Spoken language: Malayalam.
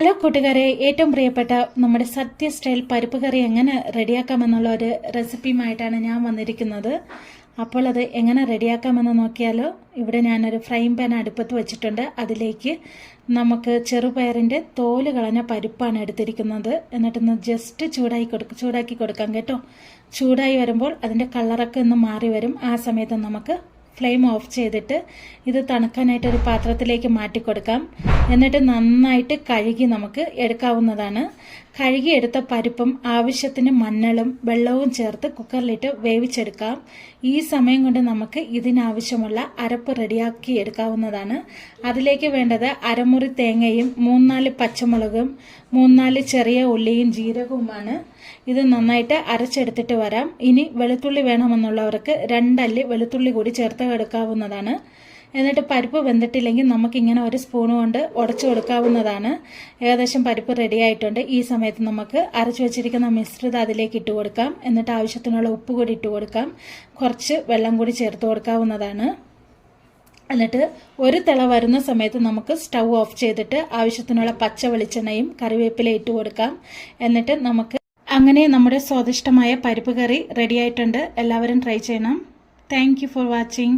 ഹലോ കൂട്ടുകാരെ, ഏറ്റവും പ്രിയപ്പെട്ട നമ്മുടെ സത്യ സ്റ്റൈൽ പരിപ്പ് കറി എങ്ങനെ റെഡിയാക്കാമെന്നുള്ള ഒരു റെസിപ്പിയുമായിട്ടാണ് ഞാൻ വന്നിരിക്കുന്നത്. അപ്പോൾ അത് എങ്ങനെ റെഡിയാക്കാമെന്ന് നോക്കിയാലോ. ഇവിടെ ഞാനൊരു ഫ്രൈങ് പാൻ അടുപ്പത്ത് വെച്ചിട്ടുണ്ട്. അതിലേക്ക് നമുക്ക് ചെറുപയറിൻ്റെ തോല് കളഞ്ഞ പരിപ്പാണ് എടുത്തിരിക്കുന്നത്. എന്നിട്ടൊന്ന് ജസ്റ്റ് ചൂടാക്കി കൊടുക്കാം കേട്ടോ. ചൂടായി വരുമ്പോൾ അതിൻ്റെ കളറൊക്കെ ഒന്ന് മാറി വരും. ആ സമയത്ത് നമുക്ക് ഫ്ലെയിം ഓഫ് ചെയ്തിട്ട് ഇത് തണുക്കാനായിട്ട് ഒരു പാത്രത്തിലേക്ക് മാറ്റി കൊടുക്കാം. എന്നിട്ട് നന്നായിട്ട് കഴുകി നമുക്ക് എടുക്കാവുന്നതാണ്. കഴുകിയെടുത്ത പരിപ്പും ആവശ്യത്തിന് മഞ്ഞളും വെള്ളവും ചേർത്ത് കുക്കറിലിട്ട് വേവിച്ചെടുക്കാം. ഈ സമയം കൊണ്ട് നമുക്ക് ഇതിനാവശ്യമുള്ള അരപ്പ് റെഡിയാക്കി എടുക്കാവുന്നതാണ്. അതിലേക്ക് വേണ്ടത് അരമുറി തേങ്ങയും 3-4 പച്ചമുളകും 3-4 ചെറിയ ഉള്ളിയും ജീരകവുമാണ്. ഇത് നന്നായിട്ട് അരച്ചെടുത്തിട്ട് വരാം. ഇനി വെളുത്തുള്ളി വേണമെന്നുള്ളവർക്ക് 2 അല്ലി വെളുത്തുള്ളി കൂടി ചേർത്ത് എടുക്കാവുന്നതാണ്. എന്നിട്ട് പരിപ്പ് വെന്തിട്ടില്ലെങ്കിൽ നമുക്കിങ്ങനെ ഒരു സ്പൂൺ കൊണ്ട് ഉടച്ചു കൊടുക്കാവുന്നതാണ്. ഏകദേശം പരിപ്പ് റെഡി ആയിട്ടുണ്ട്. ഈ സമയത്ത് നമുക്ക് അരച്ചു വെച്ചിരിക്കുന്ന മിശ്രിതം അതിലേക്ക് ഇട്ട് കൊടുക്കാം. എന്നിട്ട് ആവശ്യത്തിനുള്ള ഉപ്പ് കൂടി ഇട്ട് കൊടുക്കാം. കുറച്ച് വെള്ളം കൂടി ചേർത്ത് കൊടുക്കാവുന്നതാണ്. എന്നിട്ട് ഒരു തിള വരുന്ന സമയത്ത് നമുക്ക് സ്റ്റൗ ഓഫ് ചെയ്തിട്ട് ആവശ്യത്തിനുള്ള പച്ച വെളിച്ചെണ്ണയും കറിവേപ്പില ഇട്ട് കൊടുക്കാം. എന്നിട്ട് നമുക്ക് അങ്ങനെ നമ്മുടെ സ്വാദിഷ്ടമായ പരിപ്പ് കറി റെഡി ആയിട്ടുണ്ട്. എല്ലാവരും ട്രൈ ചെയ്യണം. Thank you for watching.